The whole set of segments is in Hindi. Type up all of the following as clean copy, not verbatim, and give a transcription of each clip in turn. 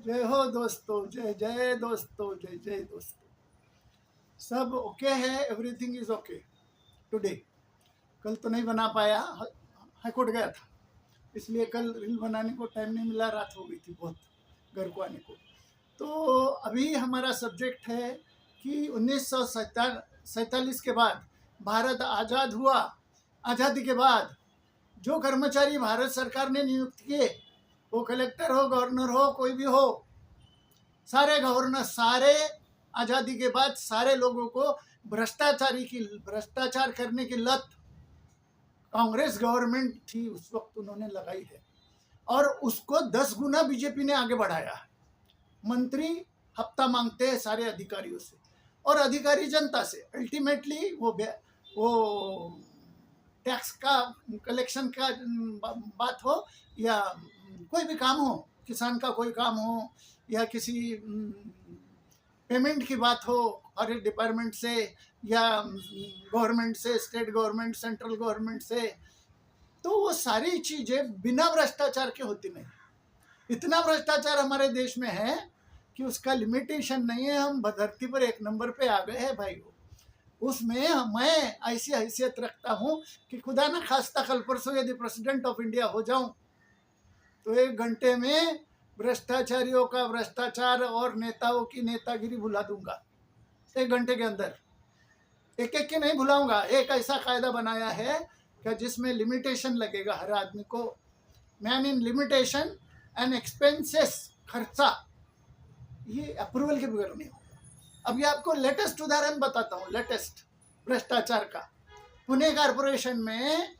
जय हो दोस्तों, जय जय दोस्तों, जय जय दोस्तों। सब ओके है, एवरीथिंग इज ओके टुडे। कल तो नहीं बना पाया, हाई कोर्ट गया था, इसलिए कल रील बनाने को टाइम नहीं मिला, रात हो गई थी बहुत घर को आने को। तो अभी हमारा सब्जेक्ट है कि 1947 के बाद भारत आज़ाद हुआ। आज़ादी के बाद जो कर्मचारी भारत सरकार ने नियुक्त किए, वो कलेक्टर हो, गवर्नर हो, कोई भी हो, सारे गवर्नर, सारे आज़ादी के बाद सारे लोगों को भ्रष्टाचार करने की लत कांग्रेस गवर्नमेंट थी उस वक्त उन्होंने लगाई है, और उसको 10 गुना बीजेपी ने आगे बढ़ाया है। मंत्री हफ्ता मांगते हैं सारे अधिकारियों से, और अधिकारी जनता से। अल्टीमेटली वो टैक्स का कलेक्शन का बात हो, या कोई भी काम हो, किसान का कोई काम हो, या किसी पेमेंट की बात हो हर एक डिपार्टमेंट से, या गवर्नमेंट से, स्टेट गवर्नमेंट, सेंट्रल गवर्नमेंट से, तो वो सारी चीज़ें बिना भ्रष्टाचार के होती नहीं। इतना भ्रष्टाचार हमारे देश में है कि उसका लिमिटेशन नहीं है। हम धरती पर एक नंबर पे आ गए हैं भाई। उसमें मैं ऐसी हैसियत रखता हूँ कि खुदा ना खास्ता कल परसों यदि प्रेसिडेंट ऑफ इंडिया हो जाऊं तो 1 घंटे में भ्रष्टाचारियों का भ्रष्टाचार और नेताओं की नेतागिरी भुला दूंगा। 1 घंटे के अंदर एक एक के नहीं भुलाऊंगा। एक ऐसा कायदा बनाया है कि जिसमें लिमिटेशन लगेगा हर आदमी को। Man in limitation and expenses, खर्चा, ये अप्रूवल के बगैर नहीं होगा। अभी आपको लेटेस्ट उदाहरण बताता हूँ, लेटेस्ट भ्रष्टाचार का। पुणे कारपोरेशन में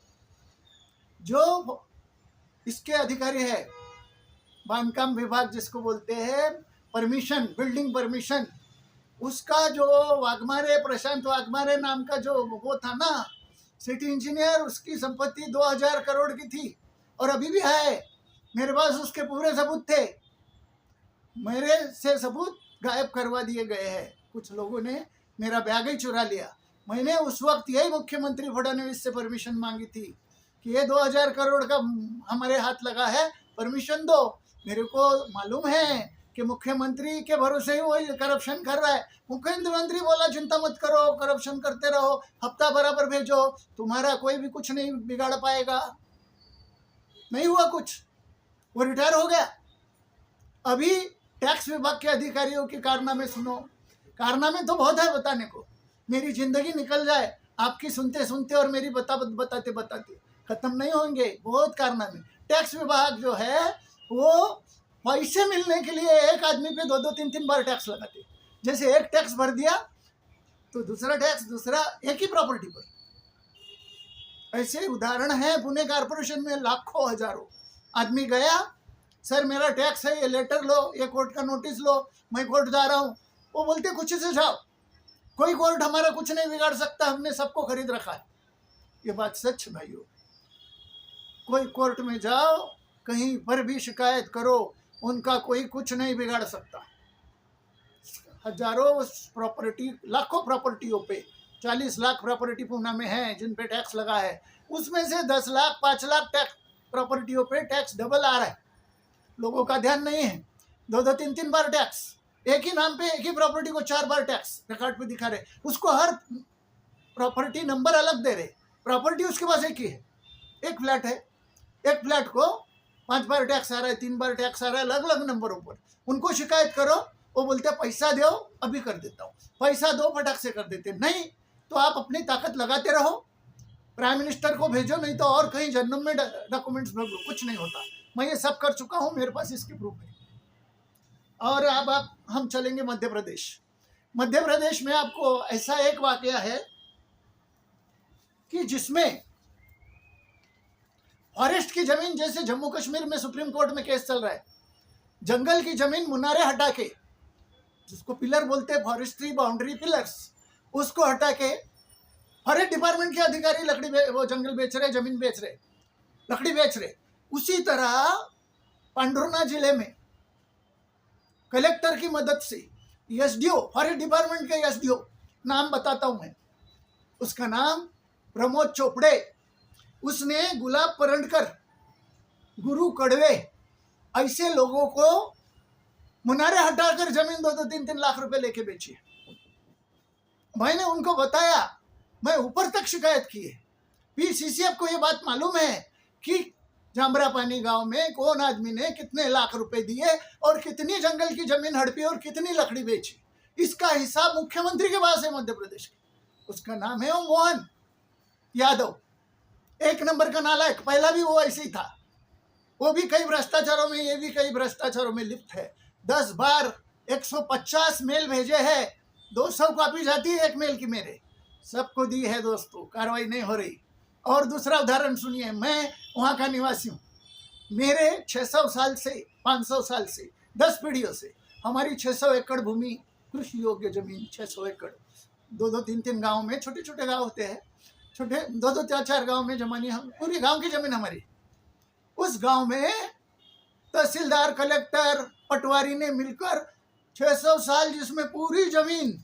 जो इसके अधिकारी है, बांधकाम विभाग जिसको बोलते हैं, परमिशन, बिल्डिंग परमिशन, उसका जो वाघमारे, प्रशांत वाघमारे नाम का जो वो था ना सिटी इंजीनियर, उसकी संपत्ति 2000 करोड़ की थी, और अभी भी है। मेरे पास उसके पूरे सबूत थे। मेरे से सबूत गायब करवा दिए गए हैं। कुछ लोगों ने मेरा बैग ही चुरा लिया। मैंने उस वक्त यही मुख्यमंत्री फडणवीस से परमिशन मांगी थी कि ये 2000 करोड़ का हमारे हाथ लगा है, परमिशन दो। मेरे को मालूम है कि मुख्यमंत्री के भरोसे ही वो करप्शन कर रहा है। मुख्यमंत्री बोला चिंता मत करो, करप्शन करते रहो, हफ्ता बराबर भेजो, तुम्हारा कोई भी कुछ नहीं बिगाड़ पाएगा। नहीं हुआ कुछ, वो रिटायर हो गया। अभी टैक्स विभाग के अधिकारियों के कारनामे सुनो। कारनामे तो बहुत है बताने को, मेरी जिंदगी निकल जाए आपकी सुनते सुनते और मेरी बताते बताते खत्म नहीं होंगे। बहुत कारनामे। टैक्स विभाग जो है वो पैसे मिलने के लिए एक आदमी पे 2-2, 3-3 बार टैक्स लगाते। जैसे एक टैक्स भर दिया तो दूसरा टैक्स, दूसरा, एक ही प्रॉपर्टी पर। ऐसे उदाहरण है पुणे कारपोरेशन में। लाखों हजारों आदमी गया, सर मेरा टैक्स है, ये लेटर लो, ये कोर्ट का नोटिस लो, मैं कोर्ट जा रहा हूँ। वो बोलते कुछ से जाओ, कोई कोर्ट हमारा कुछ नहीं बिगाड़ सकता, हमने सबको खरीद रखा है। ये बात सच भाइयों। कोई कोर्ट में जाओ, कहीं पर भी शिकायत करो, उनका कोई कुछ नहीं बिगाड़ सकता। हजारों प्रॉपर्टी, लाखों प्रॉपर्टियों पे, 40 लाख प्रॉपर्टी पूना में है जिन पे टैक्स लगा है। उसमें से 10 लाख, 5 लाख टैक्स प्रॉपर्टियों पे टैक्स डबल आ रहा है। लोगों का ध्यान नहीं है। 2-2, 3-3 बार टैक्स, एक ही नाम पे एक ही प्रॉपर्टी को 4 बार टैक्स रिकॉर्ड पे दिखा रहे। उसको हर प्रॉपर्टी नंबर अलग दे रहे। प्रॉपर्टी उसके पास एक ही है, एक फ्लैट है, एक फ्लैट को 5 बार टैक्स आ रहा है, 3 बार टैक्स आ रहा है, अलग अलग नंबरों पर। उनको शिकायत करो, वो बोलते हैं पैसा दो, अभी कर देता हूँ। पैसा दो, फटाक से कर देते। नहीं तो आप अपनी ताकत लगाते रहो, प्राइम मिनिस्टर को भेजो, नहीं तो और कहीं जन्म में डॉक्यूमेंट्स भेजो, कुछ नहीं होता। मैं ये सब कर चुका हूँ, मेरे पास इसकी प्रूफ है। और अब हम चलेंगे मध्य प्रदेश। मध्य प्रदेश में आपको ऐसा एक वाकया है कि जिसमें फॉरेस्ट की जमीन, जैसे जम्मू कश्मीर में सुप्रीम कोर्ट में केस चल रहा है, जंगल की जमीन मुनारे हटा के, जिसको पिलर बोलते हैं, फॉरेस्ट्री बाउंड्री पिलर्स, उसको हटा के फॉरेस्ट डिपार्टमेंट के अधिकारी वो जंगल बेच रहे, जमीन बेच रहे, लकड़ी बेच रहे। उसी तरह पांडुरना जिले में कलेक्टर की मदद से एसडीओ, फॉरेस्ट डिपार्टमेंट के एसडीओ, नाम बताता हूं मैं, उसका नाम प्रमोद चोपड़े, उसने गुलाब परंडकर, गुरु कड़वे, ऐसे लोगों को मुनारे हटाकर जमीन 2-3 लाख रुपए लेके बेची है। मैंने उनको बताया, मैं ऊपर तक शिकायत की है। पीसीसीएफ को ये बात मालूम है कि जामरा पानी गांव में कौन आदमी ने कितने लाख रुपए दिए और कितनी जंगल की जमीन हड़पी और कितनी लकड़ी बेची। इसका हिसाब मुख्यमंत्री के पास है मध्य प्रदेश के। उसका नाम है मोहन यादव, एक नंबर का नालायक। पहला भी वो ऐसे ही था, वो भी कई भ्रष्टाचारों में, ये भी कई भ्रष्टाचारों में लिप्त है। 10 बार 150 मेल भेजे हैं, 200 कॉपी जाती है एक मेल की मेरे, सबको दी है दोस्तों, कार्रवाई नहीं हो रही। और दूसरा उदाहरण सुनिए, मैं वहाँ का निवासी हूँ। मेरे 600 साल से 500 साल से 10 पीढ़ियों से हमारी 600 एकड़ भूमि कृषि योग्य जमीन, 600 एकड़, 2-2, 3-3 गाँव में, छोटे छोटे गाँव होते हैं, छोटे 2-2, 4-4 गाँव में जमानी, हम पूरी गाँव की जमीन हमारी। उस गाँव में तहसीलदार, कलेक्टर, पटवारी ने मिलकर 600 साल जिसमें पूरी जमीन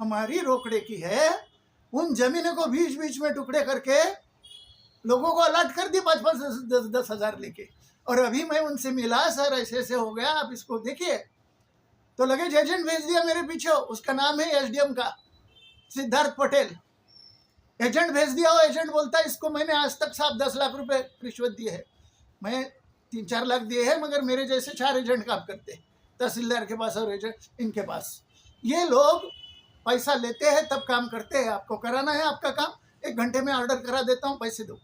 हमारी रोकड़े की है, उन जमीनों को बीच बीच में टुकड़े करके लोगों को अलर्ट कर दी 5-5, 10 हजार लेके। और अभी मैं उनसे मिला, सर ऐसे ऐसे हो गया, आप इसको देखिए। तो लगे एजेंट भेज दिया मेरे पीछे, उसका नाम है एसडीएम का सिद्धार्थ पटेल। एजेंट भेज दिया, वो एजेंट बोलता है इसको मैंने आज तक साहब 10 लाख रुपए रिश्वत दिए है, मैं 3-4 लाख दिए हैं, मगर मेरे जैसे 4 एजेंट काम करते, तहसीलदार के पास और एजेंट इनके पास। ये लोग पैसा लेते हैं तब काम करते हैं। आपको कराना है आपका काम, 1 घंटे में ऑर्डर करा देता हूँ, पैसे दो।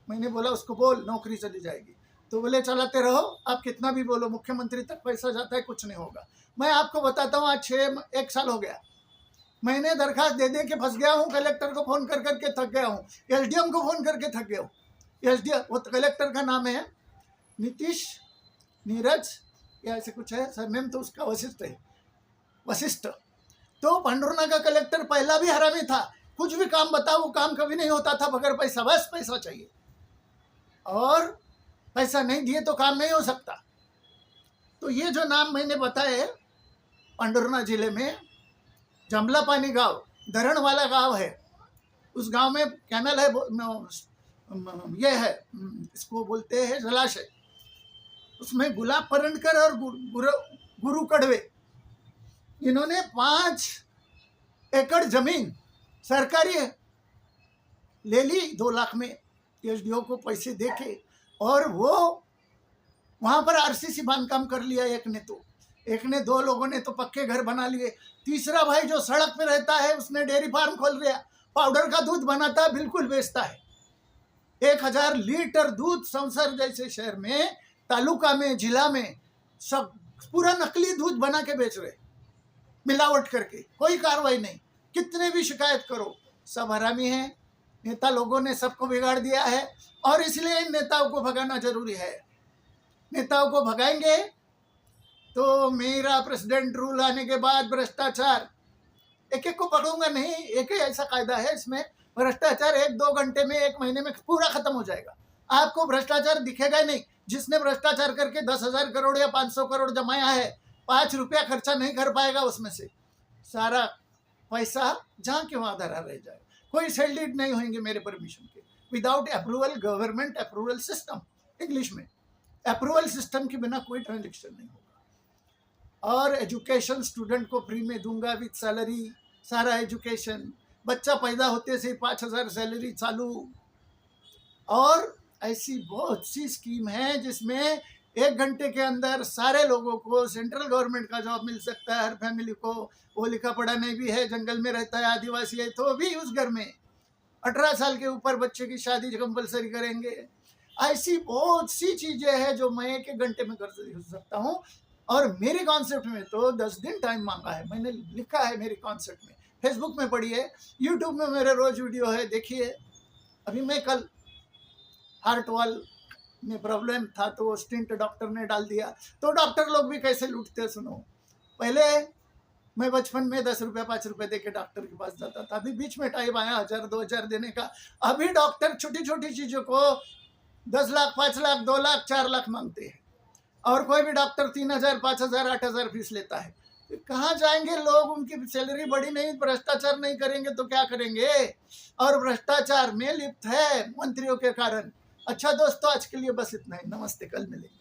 मैंने बोला उसको बोल नौकरी चली जाएगी। तो बोले चलाते रहो, आप कितना भी बोलो, मुख्यमंत्री तक पैसा जाता है, कुछ नहीं होगा। मैं आपको बताता हूँ, आज 1 साल हो गया, मैंने दरखास्त दे दे के फंस गया हूँ, कलेक्टर को फ़ोन कर करके थक गया हूँ, एसडीएम को फ़ोन करके थक गया हूँ। एसडीएम, वो कलेक्टर का नाम है नीतीश, नीरज या ऐसे कुछ है, सरनेम तो उसका वशिष्ठ है, वशिष्ठ। तो पंडुरना का कलेक्टर पहला भी हरामी था, कुछ भी काम बताओ वो काम कभी नहीं होता था बगैर पैसा, बस पैसा चाहिए, और पैसा नहीं दिए तो काम नहीं हो सकता। तो ये जो नाम मैंने बताए, पंडुरना जिले में जमला पानी गांव, धरण वाला गांव है, उस गांव में कैनल है, ये है, इसको बोलते हैं जलाशय। उसमें गुलाब परंडकर और गुरु कड़वे, इन्होंने 5 एकड़ जमीन सरकारी ले ली 2 लाख में, एसडीओ को पैसे देके, और वो वहाँ पर आरसीसी बांधकाम कर लिया। एक ने 2 लोगों ने तो पक्के घर बना लिए। तीसरा भाई जो सड़क पे रहता है, उसने डेयरी फार्म खोल लिया, पाउडर का दूध बनाता है, बिल्कुल बेचता है। 1000 लीटर दूध संसर जैसे शहर में, तालुका में, जिला में सब पूरा नकली दूध बना के बेच रहे, मिलावट करके, कोई कार्रवाई नहीं। कितने भी शिकायत करो, सब हरामी हैं। नेता लोगों ने सबको बिगाड़ दिया है, और इसलिए इन नेताओं को भगाना जरूरी है। नेताओं को भगाएंगे तो मेरा प्रेसिडेंट रूल आने के बाद भ्रष्टाचार, एक को पकड़ूंगा नहीं, एक ही ऐसा कायदा है इसमें, भ्रष्टाचार 1-2 घंटे में, 1 महीने में पूरा खत्म हो जाएगा। आपको भ्रष्टाचार दिखेगा ही नहीं। जिसने भ्रष्टाचार करके 10,000 करोड़ या 500 करोड़ जमाया है, 5 रुपया खर्चा नहीं कर पाएगा, उसमें से सारा पैसा जहाँ के वहाँ धरा रह जाएगा। कोई सेल डीड नहीं होंगे मेरे परमिशन के, without approval, government approval system, English में अप्रूवल सिस्टम के बिना कोई ट्रांजेक्शन नहीं होगा। और एजुकेशन स्टूडेंट को फ्री में दूंगा विथ सैलरी, सारा एजुकेशन, बच्चा पैदा होते से 5,000 सैलरी चालू। और ऐसी बहुत सी स्कीम है जिसमें 1 घंटे के अंदर सारे लोगों को सेंट्रल गवर्नमेंट का जॉब मिल सकता है। हर फैमिली को, वो लिखा पढ़ा नहीं भी है, जंगल में रहता है, आदिवासी है, तो भी उस घर में 18 साल के ऊपर बच्चे की शादी कंपलसरी करेंगे। ऐसी बहुत सी चीज़ें हैं जो मैं 1 घंटे में कर सकता हूँ। और मेरे कॉन्सेप्ट में तो 10 दिन टाइम मांगा है, मैंने लिखा है मेरे कॉन्सेप्ट में, फेसबुक में पढ़िए, यूट्यूब में मेरे रोज वीडियो है, देखिए। अभी मैं कल हार्ट वॉल में प्रॉब्लम था, तो वो स्टिंट डॉक्टर ने डाल दिया। तो डॉक्टर लोग भी कैसे लूटते, सुनो। पहले मैं बचपन में 10 रुपये 5 रुपये दे के डॉक्टर के पास जाता था, अभी बीच में टाइम आया 1000-2000 देने का। अभी डॉक्टर छोटी छोटी चीज़ों को 10 लाख, 5 लाख, 2 लाख, 4 लाख मांगते हैं, और कोई भी डॉक्टर 3,000, 5,000, 8,000 फीस लेता है। तो कहाँ जाएंगे लोग, उनकी सैलरी बढ़ी नहीं, भ्रष्टाचार नहीं करेंगे तो क्या करेंगे। और भ्रष्टाचार में लिप्त है मंत्रियों के कारण। अच्छा दोस्तों, आज के लिए बस इतना ही, नमस्ते, कल मिलेंगे।